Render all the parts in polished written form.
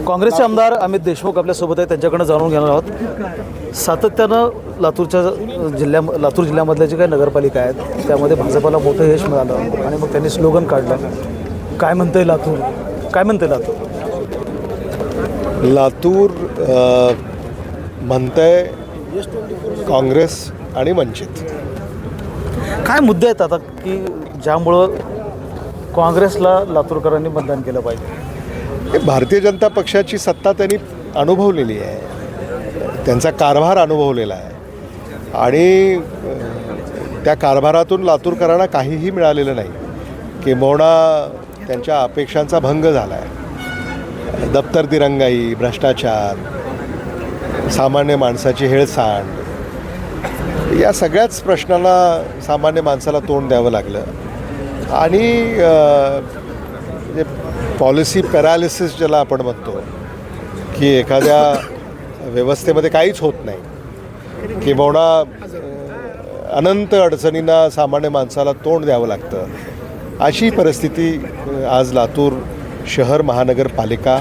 काँग्रेसचे आमदार अमित देशमुख आपल्यासोबत आहेत, त्यांच्याकडनं जाणून घेणार आहोत। सातत्यानं लातूर जिल्ह्यामधल्या जे काही नगरपालिका आहेत त्यामध्ये भाजपला मोठं यश मिळालं आणि मग त्यांनी स्लोगन काढलं, काय म्हणतंय लातूर, काय म्हणतंय लातूर? लातूर म्हणतंय काँग्रेस आणि वंचित। काय मुद्दे आहेत आता की ज्यामुळं काँग्रेसला लातूरकरांनी मतदान केलं पाहिजे? भारतीय जनता पक्षाची सत्ता त्यांनी अनुभवलेली आहे, त्यांचा कारभार अनुभवलेला आहे आणि त्या कारभारातून लातूरकरांना काहीही मिळालेलं नाही, किंबहुना त्यांच्या अपेक्षांचा भंग झाला आहे। दप्तर दिरंगाई, भ्रष्टाचार, सामान्य माणसाची हेळसांड, या सगळ्याच प्रश्नाला सामान्य माणसाला तोंड द्यावं लागलं आणि पॉलिसी पॅरालिसिस ज्याला आपण म्हणतो की एखाद्या व्यवस्थेमध्ये काहीच होत नाही, किंबहुना अनंत अडचणींना सामान्य माणसाला तोंड द्यावं लागतं, अशी परिस्थिती आज लातूर शहर महानगरपालिका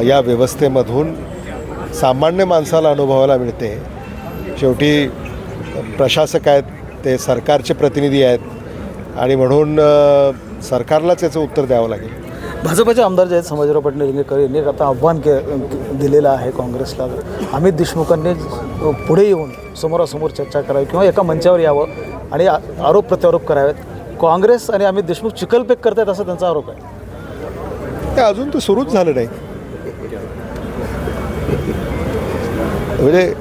या व्यवस्थेमधून सामान्य माणसाला अनुभवायला मिळते। शेवटी प्रशासक आहेत, ते सरकारचे प्रतिनिधी आहेत आणि म्हणून सरकारलाच याचं उत्तर द्यावं लागेल। भाजपचे आमदार जे आहेत संभाजीराव पाटील निलंगेकर यांनी आता आव्हान दिलेलं आहे काँग्रेसला, अमित देशमुखांनी पुढे येऊन समोरासमोर चर्चा करावी किंवा एका मंचावर यावं आणि आरोप प्रत्यारोप करावेत। काँग्रेस आणि अमित देशमुख चिखलफेक करतायत असा त्यांचा आरोप आहे। ते अजून तर सुरूच झालं नाही, म्हणजे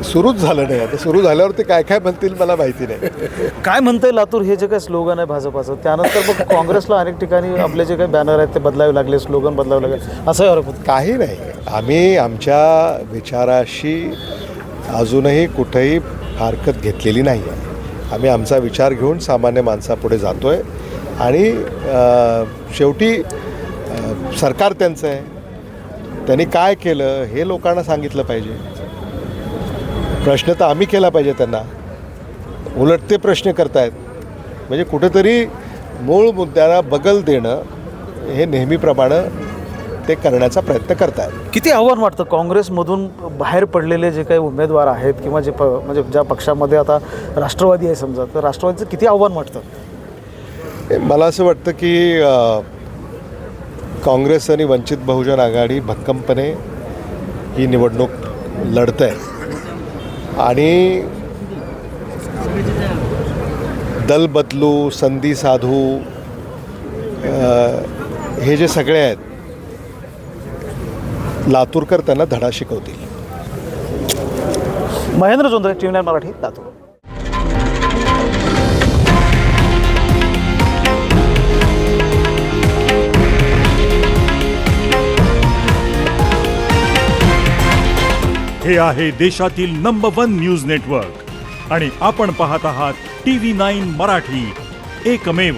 सुरूच झालं नाही। आता सुरू झाल्यावर ते काय काय म्हणतील मला माहिती नाही। काय म्हणतंय लातूर हे जे काही स्लोगन आहे भाजपाचं, त्यानंतर मग काँग्रेसला अनेक ठिकाणी आपले जे काही बॅनर आहेत ते बदलावे लागले, स्लोगन बदलावे लागले, असंही आरोप होतं। काही नाही, आम्ही आमच्या विचाराशी अजूनही कुठेही फारकत घेतलेली नाही आहे। आम्ही आमचा विचार घेऊन सामान्य माणसापुढे जातो आहे आणि शेवटी सरकार त्यांचं आहे, त्यांनी काय केलं हे लोकांना सांगितलं पाहिजे। प्रश्न तर आम्ही केला पाहिजे त्यांना, उलट ते प्रश्न करतायत, म्हणजे कुठेतरी मूळ मुद्द्याला बगल देणं हे नेहमीप्रमाणे ते करण्याचा प्रयत्न करतायत। किती आव्हान वाटतं काँग्रेसमधून बाहेर पडलेले जे काही उमेदवार आहेत किंवा जे म्हणजे ज्या पक्षामध्ये आता राष्ट्रवादी आहे समजा, तर राष्ट्रवादीचं किती आव्हान वाटतं? मला असं वाटतं की काँग्रेस आणि वंचित बहुजन आघाडी भक्कमपणे ही निवडणूक लढत आहे आणि दल बदलू, संधी साधू, हे जे सगळे आहेत, लातूरकर त्यांना धडा शिकवतील। महेंद्र जोंधळे, TV9 मराठी, लातूर। हे आहे देशातील नंबर 1 न्यूज नेटवर्क आणि आपण पाहत आहात TV9 मराठी, एकमेव।